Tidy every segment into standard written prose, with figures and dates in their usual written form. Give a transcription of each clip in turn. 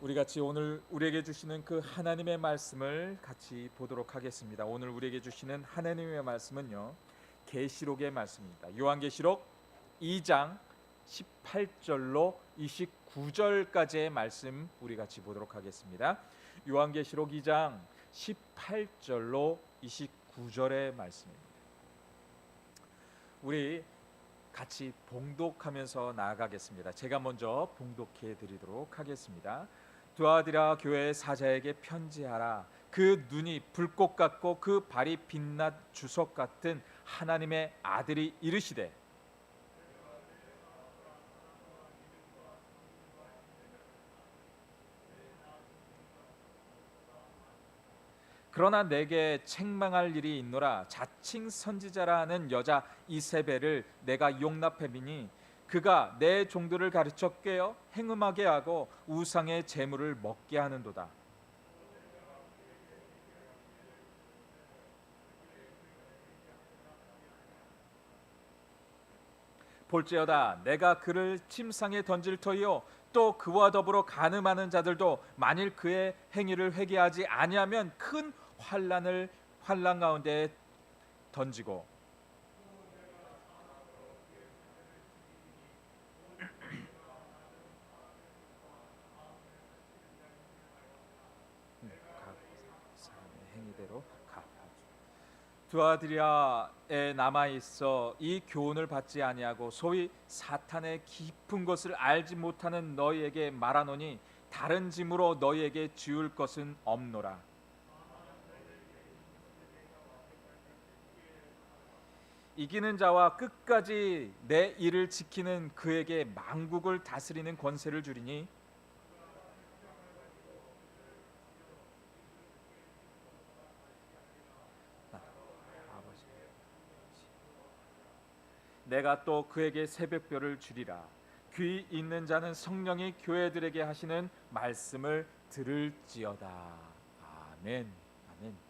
우리 같이 오늘 우리에게 주시는 그 하나님의 말씀을 같이 보도록 하겠습니다. 오늘 우리에게 주시는 하나님의 말씀은요, 계시록의 말씀입니다. 요한계시록 2장 18절로 29절까지의 말씀 우리 같이 보도록 하겠습니다. 요한계시록 2장 18절로 29절의 말씀입니다. 우리 같이 봉독하면서 나아가겠습니다. 제가 먼저 봉독해 드리도록 하겠습니다. 두아디라 교회의 사자에게 편지하라. 그 눈이 불꽃 같고 그 발이 빛난 주석 같은 하나님의 아들이 이르시되, 그러나 내게 책망할 일이 있노라. 자칭 선지자라는 여자 이세벨을 내가 용납해비니 그가 내 종들을 가르쳐 꾀어 행음하게 하고 우상의 재물을 먹게 하는도다. 볼지어다 내가 그를 침상에 던질 터이요 또 그와 더불어 간음하는 자들도 만일 그의 행위를 회개하지 아니하면 큰 환난 가운데 던지고, 각 사람의 행위대로 갚아주. 두아드리아에 남아 있어 이 교훈을 받지 아니하고 소위 사탄의 깊은 것을 알지 못하는 너희에게 말하노니 다른 짐으로 너희에게 지울 것은 없노라. 이기는 자와 끝까지 내 일을 지키는 그에게 만국을 다스리는 권세를 주리니 아버지, 내가 또 그에게 새벽별을 주리라. 귀 있는 자는 성령이 교회들에게 하시는 말씀을 들을지어다. 아멘. 아멘.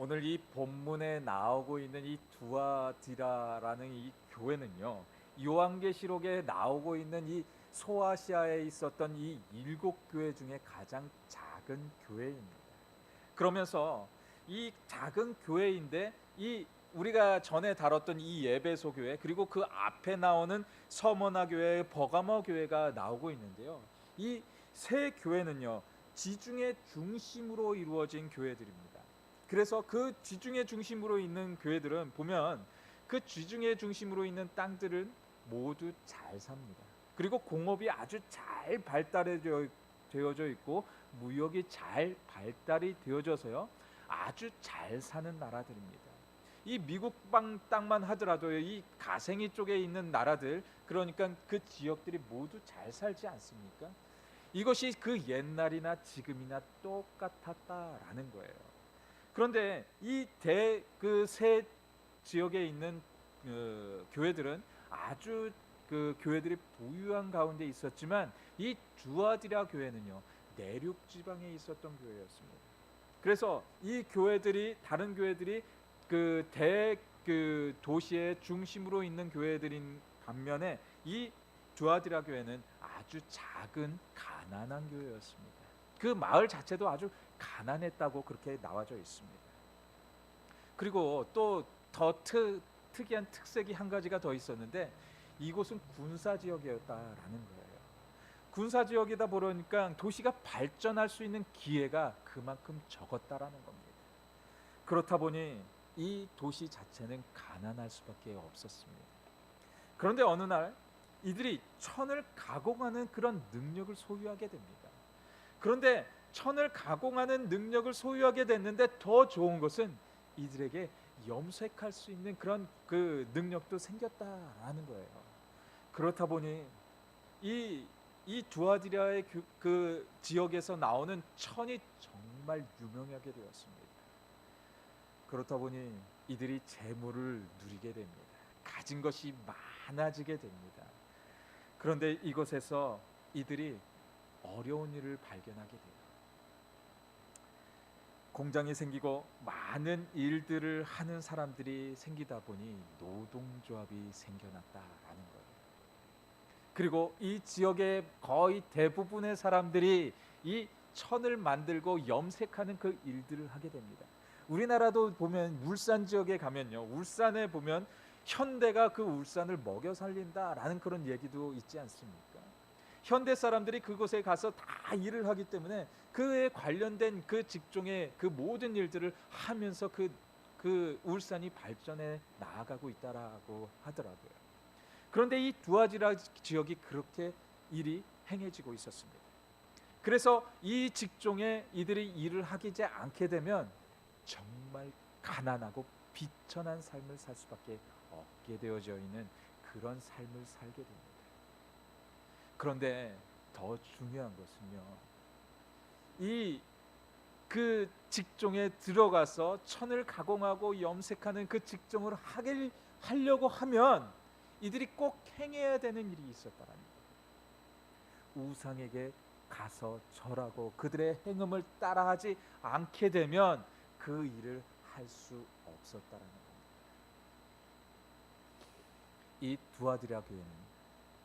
오늘 이 본문에 나오고 있는 이 두아디라라는 이 교회는요, 요한계시록에 나오고 있는 이 소아시아에 있었던 이 7교회 중에 가장 작은 교회입니다. 그러면서 이 작은 교회인데 이 우리가 전에 다뤘던 이 에베소 교회, 그리고 그 앞에 나오는 서머나 교회, 버가모 교회가 나오고 있는데요, 이 세 교회는요 지중해 중심으로 이루어진 교회들입니다. 그래서 그 지중해 중심으로 있는 교회들은 보면 그 지중해 중심으로 있는 땅들은 모두 잘 삽니다. 그리고 공업이 아주 잘 되어져 있고 무역이 잘 발달이 되어져서요 아주 잘 사는 나라들입니다. 이 미국 땅만 하더라도 이 가생이 쪽에 있는 나라들, 그러니까 그 지역들이 모두 잘 살지 않습니까? 이것이 그 옛날이나 지금이나 똑같았다라는 거예요. 그런데 이 그 세 지역에 있는 교회들은 아주 그 교회들이 부유한 가운데 있었지만 이 두아디라 교회는요 내륙 지방에 있었던 교회였습니다. 그래서 이 교회들이 다른 교회들이 그 도시의 중심으로 있는 교회들인 반면에 이 두아디라 교회는 아주 작은 가난한 교회였습니다. 그 마을 자체도 아주 가난했다고 그렇게 나와져 있습니다. 그리고 또 더 특이한 특색이 한 가지가 더 있었는데 이곳은 군사 지역이었다라는 거예요. 군사 지역이다 보니까 도시가 발전할 수 있는 기회가 그만큼 적었다라는 겁니다. 그렇다 보니 이 도시 자체는 가난할 수밖에 없었습니다. 그런데 어느 날 이들이 천을 가공하는 그런 능력을 소유하게 됩니다. 그런데 천을 가공하는 능력을 소유하게 됐는데 더 좋은 것은 이들에게 염색할 수 있는 그런 그 능력도 생겼다라는 거예요. 그렇다 보니 이 두아디라의 그 지역에서 나오는 천이 정말 유명하게 되었습니다. 그렇다 보니 이들이 재물을 누리게 됩니다. 가진 것이 많아지게 됩니다. 그런데 이곳에서 이들이 어려운 일을 발견하게 돼요. 공장이 생기고 많은 일들을 하는 사람들이 생기다 보니 노동조합이 생겨났다라는 거예요. 그리고 이 지역의 거의 대부분의 사람들이 이 천을 만들고 염색하는 그 일들을 하게 됩니다. 우리나라도 보면 울산 지역에 가면요, 울산에 보면 현대가 그 울산을 먹여 살린다라는 그런 얘기도 있지 않습니까? 현대 사람들이 그곳에 가서 다 일을 하기 때문에 그에 관련된 그 직종의 그 모든 일들을 하면서 그 울산이 발전해 나아가고 있다라고 하더라고요. 그런데 이 두아지라 지역이 그렇게 일이 행해지고 있었습니다. 그래서 이 직종에 이들이 일을 하지 않게 되면 정말 가난하고 비천한 삶을 살 수밖에 없게 되어져 있는 그런 삶을 살게 됩니다. 그런데 더 중요한 것은요, 이 그 직종에 들어가서 천을 가공하고 염색하는 그 직종을 하려고 하면 이들이 꼭 행해야 되는 일이 있었다라는 거예요. 우상에게 가서 절하고 그들의 행음을 따라하지 않게 되면 그 일을 할 수 없었다라는 겁니다. 이 두아디라 교회는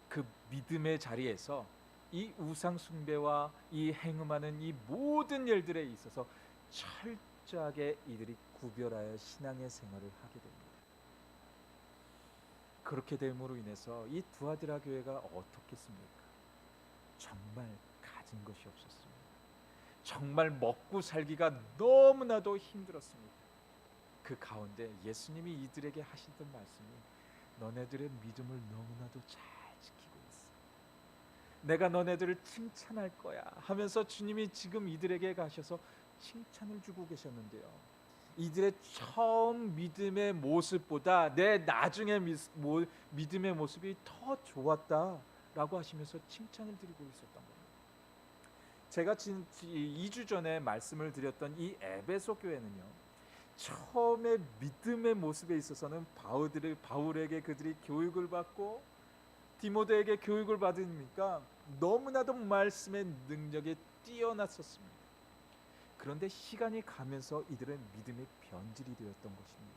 그 믿음의 자리에서 이 우상 숭배와 이 행음하는 이 모든 일들에 있어서 철저하게 이들이 구별하여 신앙의 생활을 하게 됩니다. 그렇게 됨으로 인해서 이 두아디라 교회가 어떻겠습니까? 정말 가진 것이 없었습니다. 정말 먹고 살기가 너무나도 힘들었습니다. 그 가운데 예수님이 이들에게 하시던 말씀이 너네들의 믿음을 너무나도 잘 지키고 있어. 내가 너네들을 칭찬할 거야 하면서 주님이 지금 이들에게 가셔서 칭찬을 주고 계셨는데요. 이들의 처음 믿음의 모습보다 내 나중에 믿음의 모습이 더 좋았다라고 하시면서 칭찬을 드리고 있었던 겁니다. 제가 2주 전에 말씀을 드렸던 이 에베소 교회는요, 처음에 믿음의 모습에 있어서는 바울에게 그들이 교육을 받고 디모데에게 교육을 받으니까 너무나도 말씀의 능력에 뛰어났었습니다. 그런데 시간이 가면서 이들은 믿음의 변질이 되었던 것입니다.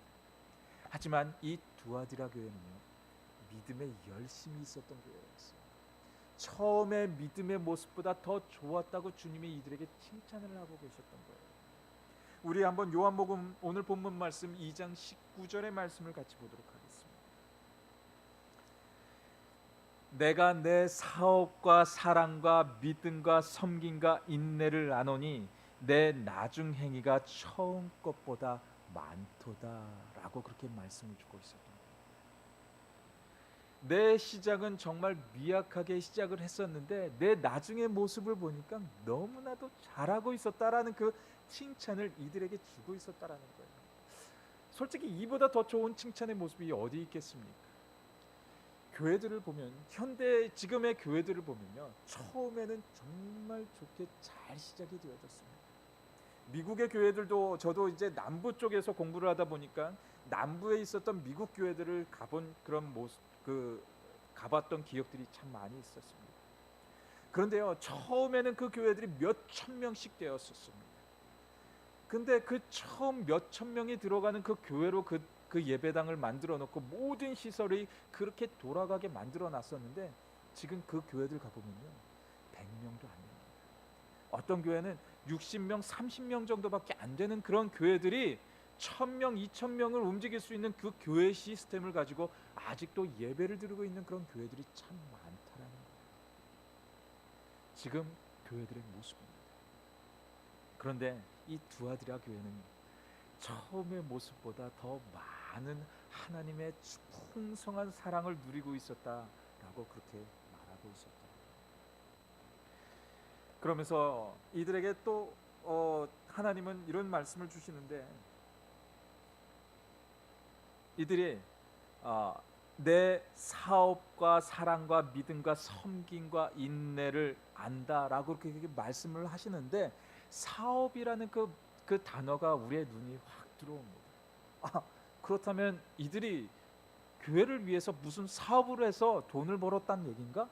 하지만 이 두아디라 교회는요, 믿음에 열심히 있었던 교회였어요. 처음에 믿음의 모습보다 더 좋았다고 주님이 이들에게 칭찬을 하고 계셨던 거예요. 우리 한번 요한복음 오늘 본문 말씀 2장 19절의 말씀을 같이 보도록 하겠습니다. 내가 내 사업과 사랑과 믿음과 섬김과 인내를 아노니 내 나중 행위가 처음 것보다 많도다라고 그렇게 말씀을 주고 있었던 거예요. 내 시작은 정말 미약하게 시작을 했었는데 내 나중의 모습을 보니까 너무나도 잘하고 있었다라는 그 칭찬을 이들에게 주고 있었다라는 거예요. 솔직히 이보다 더 좋은 칭찬의 모습이 어디 있겠습니까? 교회들을 보면 현대 지금의 교회들을 보면요, 처음에는 정말 좋게 잘 시작이 되어졌습니다. 미국의 교회들도 저도 이제 남부 쪽에서 공부를 하다 보니까 남부에 있었던 미국 교회들을 가본 그런 모습 가봤던 기억들이 참 많이 있었습니다. 그런데요, 처음에는 그 교회들이 몇천 명씩 되었었습니다. 근데 그 처음 몇천 명이 들어가는 그 교회로 그 예배당을 만들어 놓고 모든 시설이 그렇게 돌아가게 만들어 놨었는데 지금 그 교회들 가보면요, 100명도 안 됩니다. 어떤 교회는 60명, 30명 정도밖에 안 되는 그런 교회들이 1000명, 2000명을 움직일 수 있는 그 교회 시스템을 가지고 아직도 예배를 드리고 있는 그런 교회들이 참 많다라는 거예요. 지금 교회들의 모습입니다. 그런데 이 두아디라 교회는 처음의 모습보다 더 많은 하나님의 풍성한 사랑을 누리고 있었다라고 그렇게 말하고 있었다. 그러면서 이들에게 또 하나님은 이런 말씀을 주시는데, 이들이 내 사업과 사랑과 믿음과 섬김과 인내를 안다라고 그렇게 말씀을 하시는데, 사업이라는 그 단어가 우리의 눈이 확 들어옵니다. 그렇다면 이들이 교회를 위해서 무슨 사업을 해서 돈을 벌었다는 얘기인가?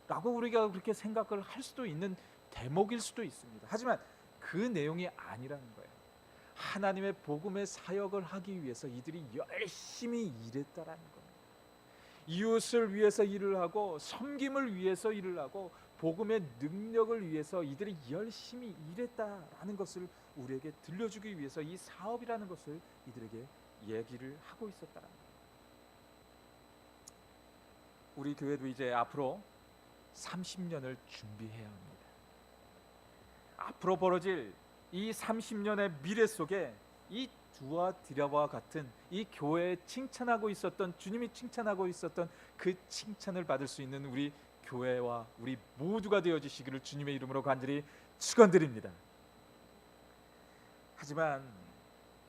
라고 우리가 그렇게 생각을 할 수도 있는 대목일 수도 있습니다. 하지만 그 내용이 아니라는 거예요. 하나님의 복음의 사역을 하기 위해서 이들이 열심히 일했다라는 겁니다. 이웃을 위해서 일을 하고 섬김을 위해서 일을 하고 복음의 능력을 위해서 이들이 열심히 일했다라는 것을 우리에게 들려주기 위해서 이 사업이라는 것을 이들에게 얘기를 하고 있었다는 거예요. 우리 교회도 이제 앞으로 30년을 준비해야 합니다. 앞으로 벌어질 이 30년의 미래 속에 이 두아디라와 같은 이 교회에 칭찬하고 있었던, 주님이 칭찬하고 있었던 그 칭찬을 받을 수 있는 우리 교회와 우리 모두가 되어주시기를 주님의 이름으로 간절히 축원드립니다. 하지만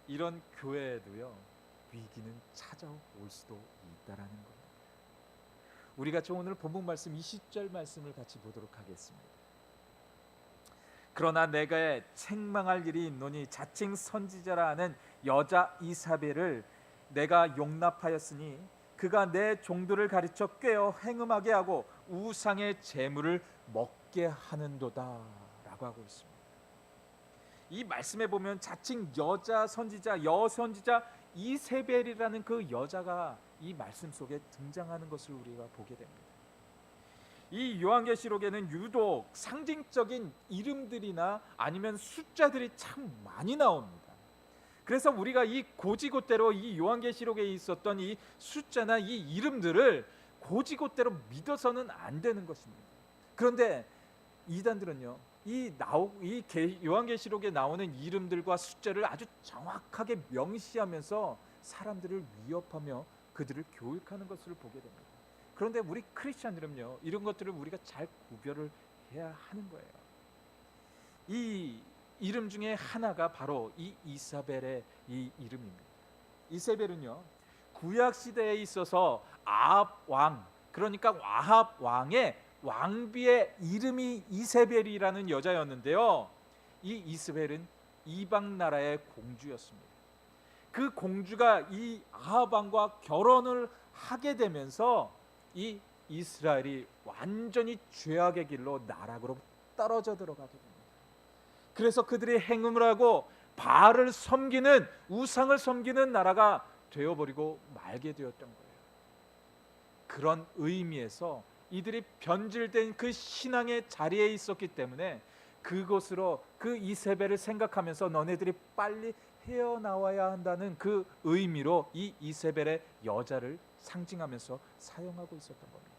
이런 교회에도요, 위기는 찾아올 수도 있다라는 겁니다. 우리가 오늘 본문 말씀 20절 말씀을 같이 보도록 하겠습니다. 그러나 내가 책망할 일이 있노니 자칭 선지자라 하는 여자 이사벨을 내가 용납하였으니 그가 내 종들을 가르쳐 꾀어 행음하게 하고 우상의 재물을 먹게 하는도다 라고 하고 있습니다. 이 말씀에 보면 자칭 여자 선지자, 여선지자 이세벨이라는 그 여자가 이 말씀 속에 등장하는 것을 우리가 보게 됩니다. 이 요한계시록에는 유독 상징적인 이름들이나 아니면 숫자들이 참 많이 나옵니다. 그래서 우리가 이 고지곳대로 이 요한계시록에 있었던 이 숫자나 이 이름들을 고지곳대로 믿어서는 안 되는 것입니다. 그런데 이단들은요, 이 요한계시록에 나오는 이름들과 숫자를 아주 정확하게 명시하면서 사람들을 위협하며 그들을 교육하는 것을 보게 됩니다. 그런데 우리 크리스천들은요, 이런 것들을 우리가 잘 구별을 해야 하는 거예요. 이 이름 중에 하나가 바로 이 이사벨의 이 이름입니다. 이세벨은요, 구약 시대에 있어서 아합 왕, 그러니까 아합 왕의 왕비의 이름이 이세벨이라는 여자였는데요, 이 이세벨은 이방 나라의 공주였습니다. 그 공주가 이 아합 왕과 결혼을 하게 되면서 이 이스라엘이 완전히 죄악의 길로 나락으로 떨어져 들어가게 됩니다. 그래서 그들이 행음을 하고 바알을 섬기는, 우상을 섬기는 나라가 되어버리고 말게 되었던 거예요. 그런 의미에서 이들이 변질된 그 신앙의 자리에 있었기 때문에 그곳으로 그 이세벨을 생각하면서 너네들이 빨리 헤어나와야 한다는 그 의미로 이 이세벨의 여자를 상징하면서 사용하고 있었던 겁니다.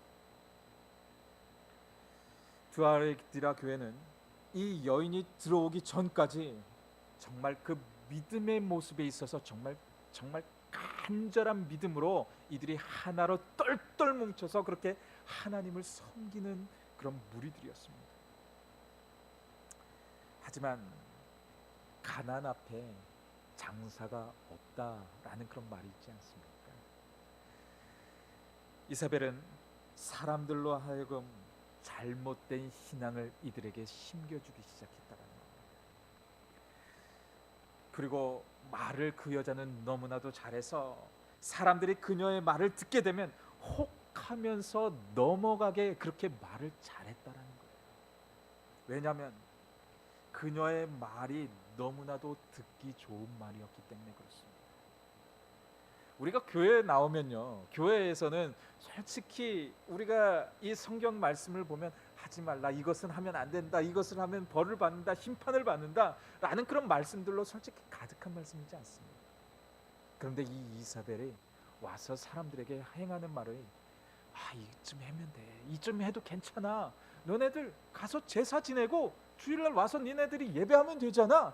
두아디라 교회는 이 여인이 들어오기 전까지 정말 그 믿음의 모습에 있어서 정말 간절한 믿음으로 이들이 하나로 똘똘 뭉쳐서 그렇게 하나님을 섬기는 그런 무리들이었습니다. 하지만 가난 앞에 장사가 없다라는 그런 말이 있지 않습니까? 이사벨은 사람들로 하여금 잘못된 신앙을 이들에게 심겨주기 시작했다는 겁니다. 그리고 말을 그 여자는 너무나도 잘해서 사람들이 그녀의 말을 듣게 되면 혹하면서 넘어가게 그렇게 말을 잘했다는 거예요. 왜냐하면 그녀의 말이 너무나도 듣기 좋은 말이었기 때문에 그렇습니다. 우리가 교회에 나오면요, 교회에서는 솔직히 우리가 이 성경 말씀을 보면 하지 말라, 이것은 하면 안 된다, 이것을 하면 벌을 받는다, 심판을 받는다 라는 그런 말씀들로 솔직히 가득한 말씀이지 않습니다. 그런데 이 이사벨이 와서 사람들에게 행하는 말을, 이쯤 하면 돼, 이쯤 해도 괜찮아, 너네들 가서 제사 지내고 주일날 와서 니네들이 예배하면 되잖아,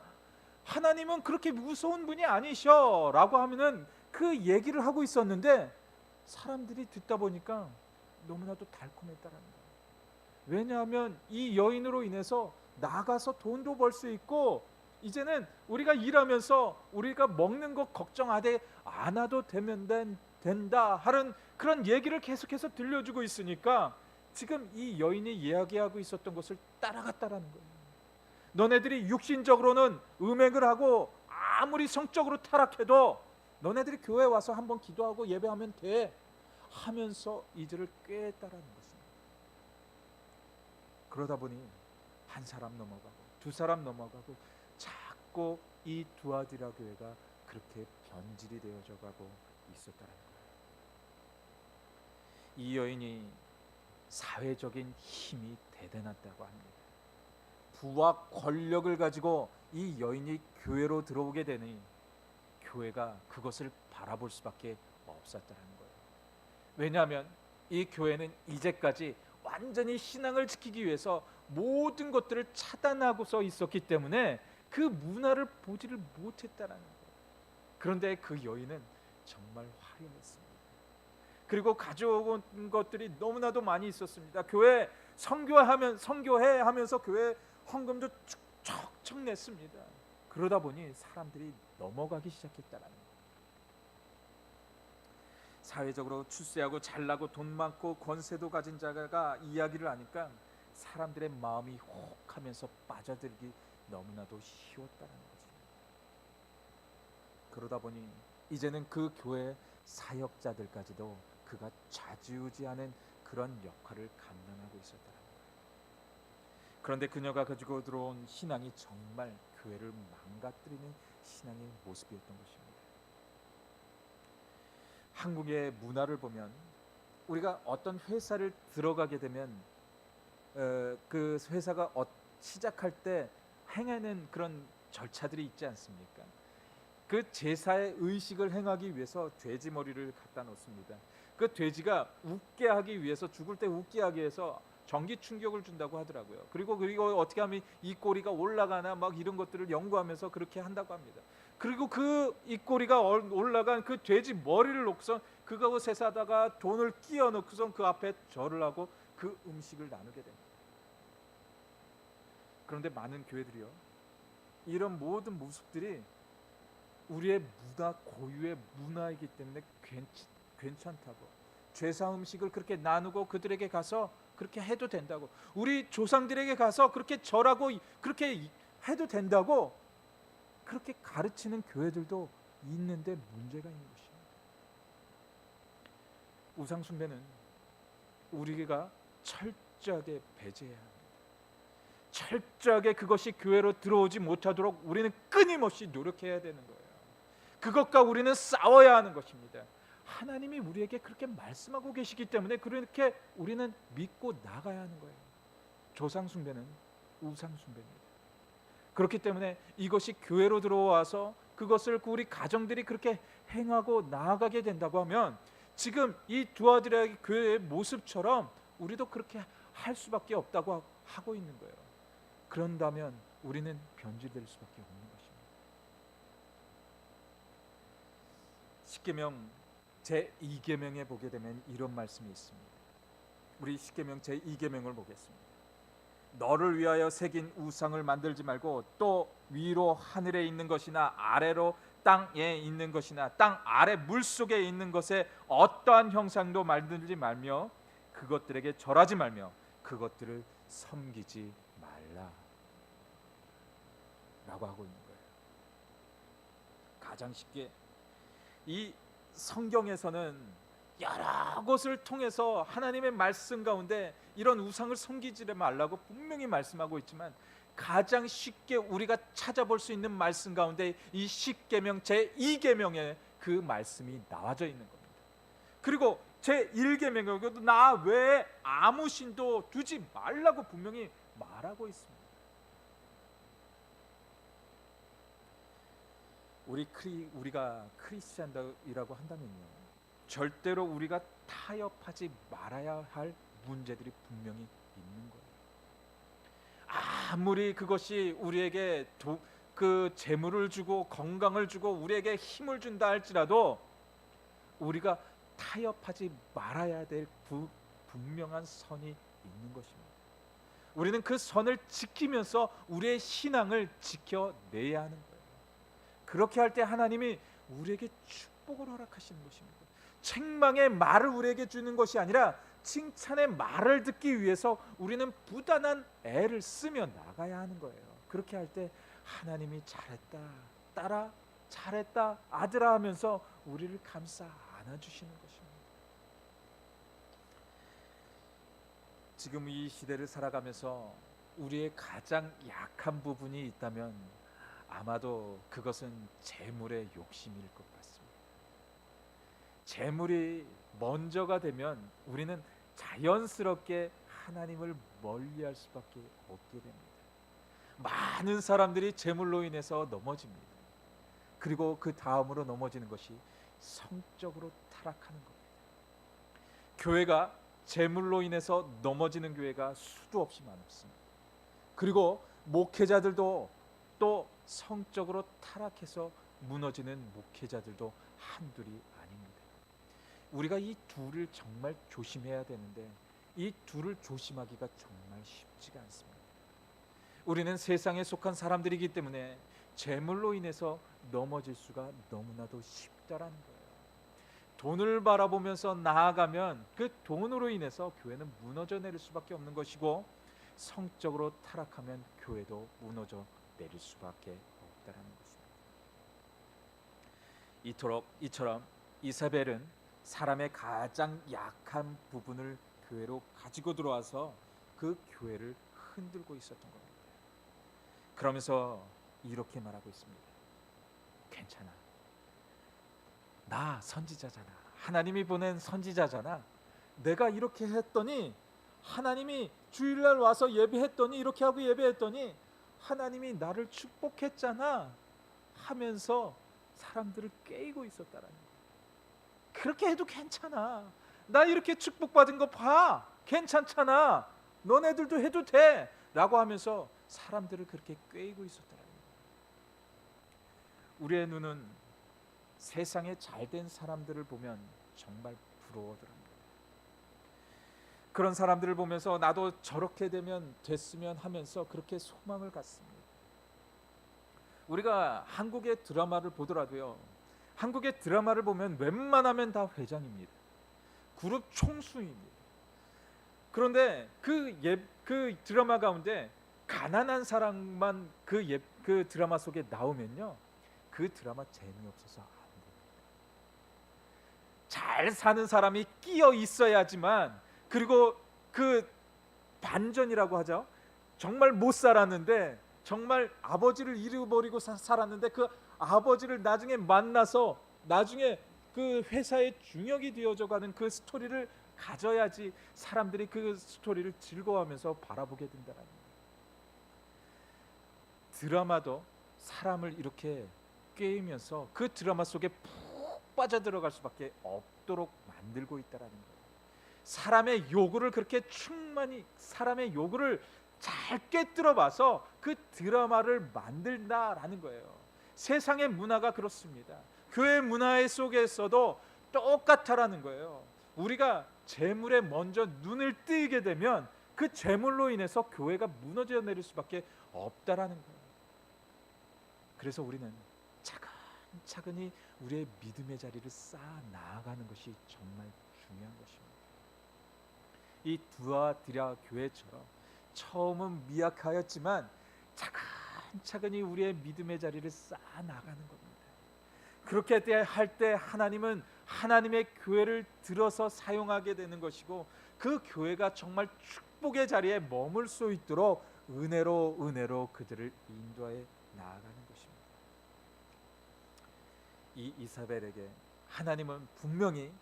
하나님은 그렇게 무서운 분이 아니셔 라고 하면은 그 얘기를 하고 있었는데 사람들이 듣다 보니까 너무나도 달콤했다라는 거예요. 왜냐하면 이 여인으로 인해서 나가서 돈도 벌 수 있고 이제는 우리가 일하면서 우리가 먹는 거 걱정하되 않아도 된다 하는 그런 얘기를 계속해서 들려주고 있으니까 지금 이 여인이 이야기하고 있었던 것을 따라갔다라는 거예요. 너네들이 육신적으로는 음행을 하고 아무리 성적으로 타락해도 너네들이 교회 와서 한번 기도하고 예배하면 돼 하면서 이들을 꾀했다라는 것입니다. 그러다 보니 한 사람 넘어가고 두 사람 넘어가고 자꾸 이 두아디라 교회가 그렇게 변질이 되어져 가고 있었다는 거예요. 이 여인이 사회적인 힘이 대단하다고 합니다. 부와 권력을 가지고 이 여인이 교회로 들어오게 되니 교회가 그것을 바라볼 수밖에 없었다는 거예요. 왜냐하면 이 교회는 이제까지 완전히 신앙을 지키기 위해서 모든 것들을 차단하고서 있었기 때문에 그 문화를 보지를 못했다는 거예요. 그런데 그 여인은 정말 화려했습니다. 그리고 가져온 것들이 너무나도 많이 있었습니다. 교회 선교회 하면서 교회 헌금도 척척 냈습니다. 그러다 보니 사람들이 넘어가기 시작했다는 거예요. 사회적으로 출세하고 잘나고 돈 많고 권세도 가진 자가 이야기를 하니까 사람들의 마음이 혹하면서 빠져들기 너무나도 쉬웠다는 거죠. 그러다 보니 이제는 그 교회 사역자들까지도 그가 좌지우지하는 그런 역할을 감당하고 있었다는 거예요. 그런데 그녀가 가지고 들어온 신앙이 정말 교회를 망가뜨리는 신앙의 모습이었던 것입니다. 한국의 문화를 보면 우리가 어떤 회사를 들어가게 되면 그 회사가 시작할 때 행하는 그런 절차들이 있지 않습니까? 그 제사의 의식을 행하기 위해서 돼지 머리를 갖다 놓습니다. 그 돼지가 웃게 하기 위해서, 죽을 때 웃게 하기 위해서 전기 충격을 준다고 하더라고요. 그리고 어떻게 하면 이 꼬리가 올라가나 막 이런 것들을 연구하면서 그렇게 한다고 합니다. 그리고 그 이 꼬리가 올라간 그 돼지 머리를 놓고선 그것에 다가 돈을 끼워 넣고선 그 앞에 절을 하고 그 음식을 나누게 됩니다. 그런데 많은 교회들이요, 이런 모든 모습들이 우리의 문화, 고유의 문화이기 때문에 괜찮다고, 제사 음식을 그렇게 나누고 그들에게 가서 그렇게 해도 된다고, 우리 조상들에게 가서 그렇게 절하고 그렇게 해도 된다고 그렇게 가르치는 교회들도 있는데 문제가 있는 것입니다. 우상 숭배는 우리가 철저하게 배제해야 합니다. 철저하게 그것이 교회로 들어오지 못하도록 우리는 끊임없이 노력해야 되는 거예요. 그것과 우리는 싸워야 하는 것입니다. 하나님이 우리에게 그렇게 말씀하고 계시기 때문에 그렇게 우리는 믿고 나가야 하는 거예요. 조상 숭배는 우상 숭배입니다. 그렇기 때문에 이것이 교회로 들어와서 그것을 우리 가정들이 그렇게 행하고 나아가게 된다고 하면 지금 이 두아디라 교회의 모습처럼 우리도 그렇게 할 수밖에 없다고 하고 있는 거예요. 그런다면 우리는 변질될 수밖에 없는 것입니다. 십계명 제2계명에 보게 되면 이런 말씀이 있습니다. 우리 십계명 제2계명을 보겠습니다. 너를 위하여 새긴 우상을 만들지 말고 또 위로 하늘에 있는 것이나 아래로 땅에 있는 것이나 땅 아래 물속에 있는 것에 어떠한 형상도 만들지 말며 그것들에게 절하지 말며 그것들을 섬기지 말라 라고 하고 있는 거예요. 가장 쉽게 이 성경에서는 여러 곳을 통해서 하나님의 말씀 가운데 이런 우상을 섬기지 말라고 분명히 말씀하고 있지만 가장 쉽게 우리가 찾아볼 수 있는 말씀 가운데 이 십계명 제2계명에 그 말씀이 나와져 있는 겁니다. 그리고 제1계명에도 나 외에 아무 신도 두지 말라고 분명히 말하고 있습니다. 우리가 크리스찬이라고 한다면요, 절대로 우리가 타협하지 말아야 할 문제들이 분명히 있는 거예요. 아무리 그것이 우리에게 그 재물을 주고 건강을 주고 우리에게 힘을 준다 할지라도 우리가 타협하지 말아야 될 분명한 선이 있는 것입니다. 우리는 그 선을 지키면서 우리의 신앙을 지켜내야 하는 거예요. 그렇게 할 때 하나님이 우리에게 축복을 허락하시는 것입니다. 책망의 말을 우리에게 주는 것이 아니라 칭찬의 말을 듣기 위해서 우리는 부단한 애를 쓰며 나가야 하는 거예요. 그렇게 할 때 하나님이 잘했다, 딸아 잘했다, 아들아 하면서 우리를 감싸 안아주시는 것입니다. 지금 이 시대를 살아가면서 우리의 가장 약한 부분이 있다면 아마도 그것은 재물의 욕심일 것 같습니다. 재물이 먼저가 되면 우리는 자연스럽게 하나님을 멀리할 수밖에 없게 됩니다. 많은 사람들이 재물로 인해서 넘어집니다. 그리고 그 다음으로 넘어지는 것이 성적으로 타락하는 겁니다. 교회가 재물로 인해서 넘어지는 교회가 수도 없이 많습니다. 그리고 목회자들도 또 성적으로 타락해서 무너지는 목회자들도 한둘이 아닙니다. 우리가 이 둘을 정말 조심해야 되는데 이 둘을 조심하기가 정말 쉽지가 않습니다. 우리는 세상에 속한 사람들이기 때문에 재물로 인해서 넘어질 수가 너무나도 쉽다라는 거예요. 돈을 바라보면서 나아가면 그 돈으로 인해서 교회는 무너져 내릴 수밖에 없는 것이고, 성적으로 타락하면 교회도 무너져 내릴 수밖에 없다라는 것입니다. 이처럼 이사벨은 사람의 가장 약한 부분을 교회로 가지고 들어와서 그 교회를 흔들고 있었던 겁니다. 그러면서 이렇게 말하고 있습니다. 괜찮아. 나 선지자잖아. 하나님이 보낸 선지자잖아. 내가 이렇게 했더니 하나님이 주일날 와서 예배했더니 이렇게 하고 예배했더니 하나님이 나를 축복했잖아 하면서 사람들을 깨이고 있었다라는 거예요. 그렇게 해도 괜찮아. 나 이렇게 축복받은 거 봐. 괜찮잖아. 너네들도 해도 돼. 라고 하면서 사람들을 그렇게 꿰이고 있었다라는 거예요. 우리의 눈은 세상에 잘된 사람들을 보면 정말 부러워더랍니다. 그런 사람들을 보면서 나도 저렇게 되면 됐으면 하면서 그렇게 소망을 갖습니다. 우리가 한국의 드라마를 보더라도요, 한국의 드라마를 보면 웬만하면 다 회장입니다. 그룹 총수입니다. 그런데 그 드라마 가운데 가난한 사람만 그 드라마 속에 나오면요, 그 드라마 재미없어서 안 됩니다. 잘 사는 사람이 끼어 있어야지만, 그리고 그 반전이라고 하죠. 정말 못 살았는데, 정말 아버지를 잃어버리고 살았는데 그 아버지를 나중에 만나서 나중에 그 회사의 중역이 되어져가는 그 스토리를 가져야지 사람들이 그 스토리를 즐거워하면서 바라보게 된다는 거예요. 드라마도 사람을 이렇게 꿰이면서 그 드라마 속에 푹 빠져들어갈 수밖에 없도록 만들고 있다는 거예요. 사람의 요구를 그렇게 충만히, 사람의 요구를 잘 꿰뚫어봐서 그 드라마를 만든다라는 거예요. 세상의 문화가 그렇습니다. 교회 문화 속에서도 똑같다라는 거예요. 우리가 재물에 먼저 눈을 뜨게 되면 그 재물로 인해서 교회가 무너져 내릴 수밖에 없다라는 거예요. 그래서 우리는 차근차근히 우리의 믿음의 자리를 쌓아 나아가는 것이 정말 중요한 것입니다. 이 두아디라 교회처럼 처음은 미약하였지만 차근차근히 우리의 믿음의 자리를 쌓아 나가는 겁니다. 그렇게 할 때 하나님은 하나님의 교회를 들어서 사용하게 되는 것이고, 그 교회가 정말 축복의 자리에 머물 수 있도록 은혜로 그들을 인도해 나아가는 것입니다. 이 이사벨에게 하나님은 분명히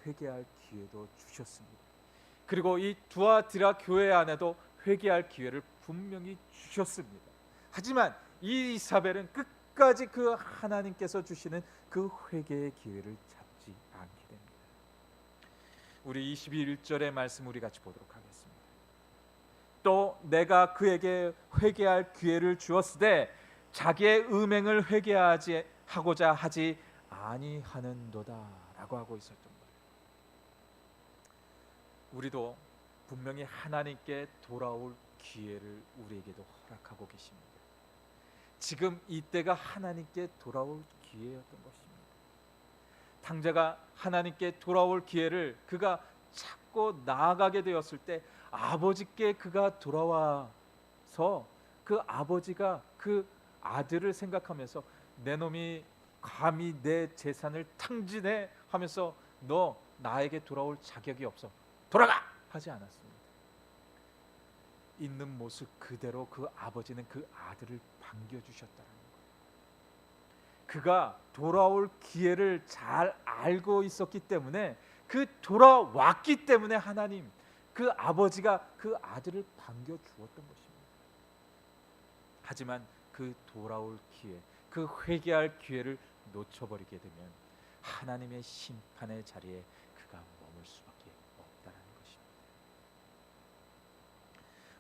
회개할 기회도 주셨습니다. 그리고 이 두아디라 교회 안에도 회개할 기회를 분명히 주셨습니다. 하지만 이 이사벨은 끝까지 그 하나님께서 주시는 그 회개의 기회를 잡지 않게 됩니다. 우리 21절의 말씀 우리 같이 보도록 하겠습니다. 또 내가 그에게 회개할 기회를 주었으되 자기의 음행을 회개하지 하고자 하지 아니하는도다 라고 하고 있었던 거예요. 우리도 분명히 하나님께 돌아올 기회를 우리에게도 허락하고 계십니다. 지금 이때가 하나님께 돌아올 기회였던 것입니다. 탕자가 하나님께 돌아올 기회를 그가 찾고 나아가게 되었을 때 아버지께 그가 돌아와서 그 아버지가 그 아들을 생각하면서 내 놈이 감히 내 재산을 탕진해 하면서 너 나에게 돌아올 자격이 없어, 돌아가! 하지 않았습니다. 있는 모습 그대로 그 아버지는 그 아들을 반겨주셨다는 거예요. 그가 돌아올 기회를 잘 알고 있었기 때문에, 그 돌아왔기 때문에 하나님, 그 아버지가 그 아들을 반겨 주었던 것입니다. 하지만 그 돌아올 기회, 그 회개할 기회를 놓쳐버리게 되면 하나님의 심판의 자리에 그가 머물 수밖에 없다는 것입니다.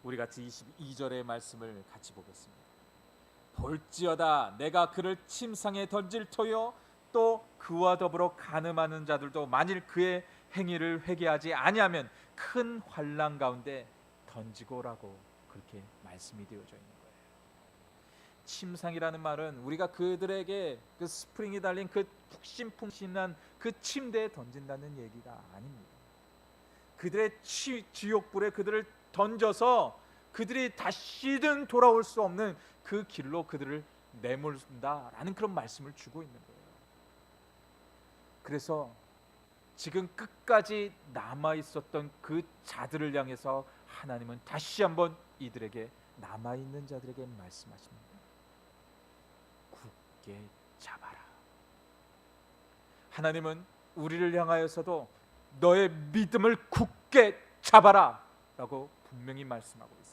우리 같이 22절의 말씀을 같이 보겠습니다. 볼지어다 내가 그를 침상에 던질 터요 또 그와 더불어 간음하는 자들도 만일 그의 행위를 회개하지 아니하면 큰 환난 가운데 던지고라고 그렇게 말씀이 되어져 있는 거예요. 침상이라는 말은 우리가 그들에게 그 스프링이 달린 그 푹신푹신한 그 침대에 던진다는 얘기가 아닙니다. 그들의 지옥불에 그들을 던져서 그들이 다시는 돌아올 수 없는 그 길로 그들을 내몰는다라는 그런 말씀을 주고 있는 거예요. 그래서 지금 끝까지 남아 있었던 그 자들을 향해서 하나님은 다시 한번 이들에게 남아 있는 자들에게 말씀하십니다. 굳게 잡아라. 하나님은 우리를 향하여서도 너의 믿음을 굳게 잡아라 라고 분명히 말씀하고 있습니다.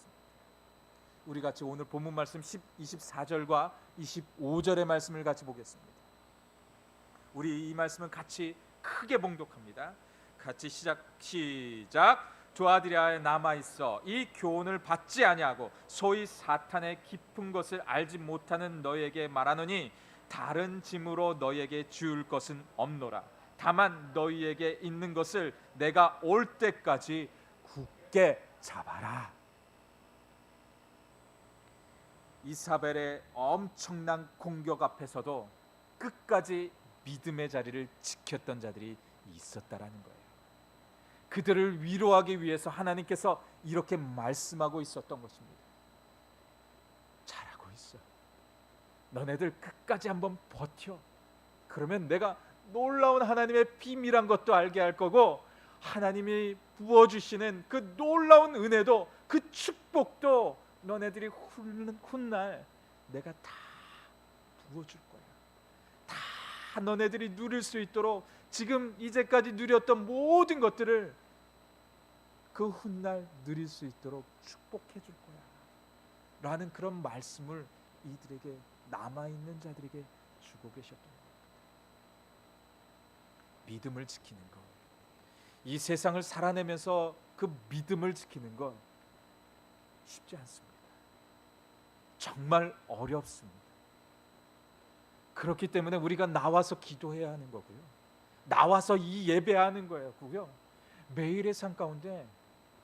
우리 같이 오늘 본문 말씀 24절과 25절의 말씀을 같이 보겠습니다. 우리 이 말씀은 같이 크게 봉독합니다. 같이 시작. 두아디라에 남아 있어 이 교훈을 받지 아니하고 소위 사탄의 깊은 것을 알지 못하는 너에게 말하노니 다른 짐으로 너에게 지을 것은 없노라. 다만 너희에게 있는 것을 내가 올 때까지 굳게 잡아라. 이사벨의 엄청난 공격 앞에서도 끝까지 믿음의 자리를 지켰던 자들이 있었다라는 거예요. 그들을 위로하기 위해서 하나님께서 이렇게 말씀하고 있었던 것입니다. 잘하고 있어. 너네들 끝까지 한번 버텨. 그러면 내가 놀라운 하나님의 비밀한 것도 알게 할 거고, 하나님이 부어주시는 그 놀라운 은혜도, 그 축복도 너네들이 훗날 내가 다 부어줄 거야. 다 너네들이 누릴 수 있도록 지금 이제까지 누렸던 모든 것들을 그 훗날 누릴 수 있도록 축복해 줄 거야 라는 그런 말씀을 이들에게, 남아있는 자들에게 주고 계셨던 겁니다. 믿음을 지키는 것, 이 세상을 살아내면서 그 믿음을 지키는 것 쉽지 않습니다. 정말 어렵습니다. 그렇기 때문에 우리가 나와서 기도해야 하는 거고요, 나와서 이 예배하는 거고요, 매일의 삶 가운데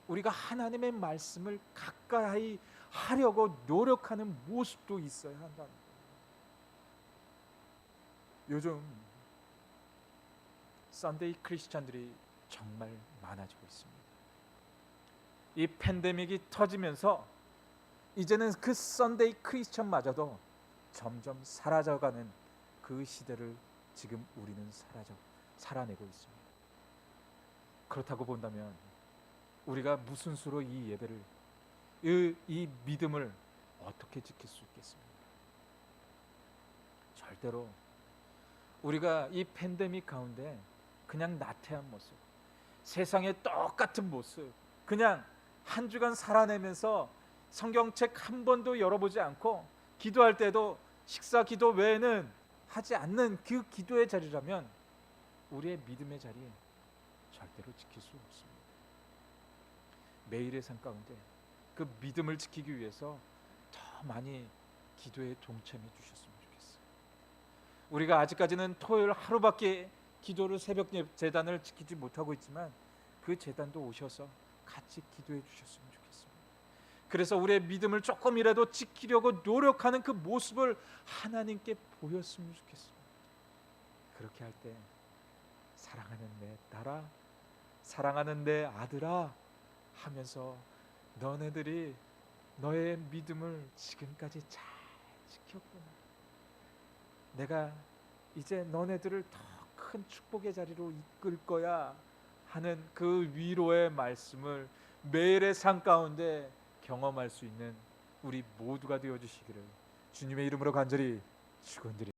우리가 하나님의 말씀을 가까이 하려고 노력하는 모습도 있어야 한다는 거예요. 요즘 썬데이 크리스찬들이 정말 많아지고 있습니다. 이 팬데믹이 터지면서 이제는 그 썬데이 크리스찬마저도 점점 사라져가는 그 시대를 지금 우리는 살아내고 있습니다. 그렇다고 본다면 우리가 무슨 수로 이 예배를, 이 믿음을 어떻게 지킬 수 있겠습니까? 절대로 우리가 이 팬데믹 가운데 그냥 나태한 모습, 세상의 똑같은 모습, 그냥 한 주간 살아내면서 성경책 한 번도 열어보지 않고 기도할 때도 식사 기도 외에는 하지 않는 그 기도의 자리라면 우리의 믿음의 자리에 절대로 지킬 수 없습니다. 매일의 삶 가운데 그 믿음을 지키기 위해서 더 많이 기도에 동참해 주셨으면 좋겠어요. 우리가 아직까지는 토요일 하루밖에 기도를, 새벽 제단을 지키지 못하고 있지만 그 제단도 오셔서 같이 기도해 주셨으면 좋겠습니다. 그래서 우리의 믿음을 조금이라도 지키려고 노력하는 그 모습을 하나님께 보였으면 좋겠습니다. 그렇게 할 때 사랑하는 내 딸아, 사랑하는 내 아들아 하면서 너네들이 너의 믿음을 지금까지 잘 지켰구나, 내가 이제 너네들을 더 큰 축복의 자리로 이끌 거야 하는 그 위로의 말씀을 매일의 삶 가운데 경험할 수 있는 우리 모두가 되어주시기를 주님의 이름으로 간절히 축원드립니다.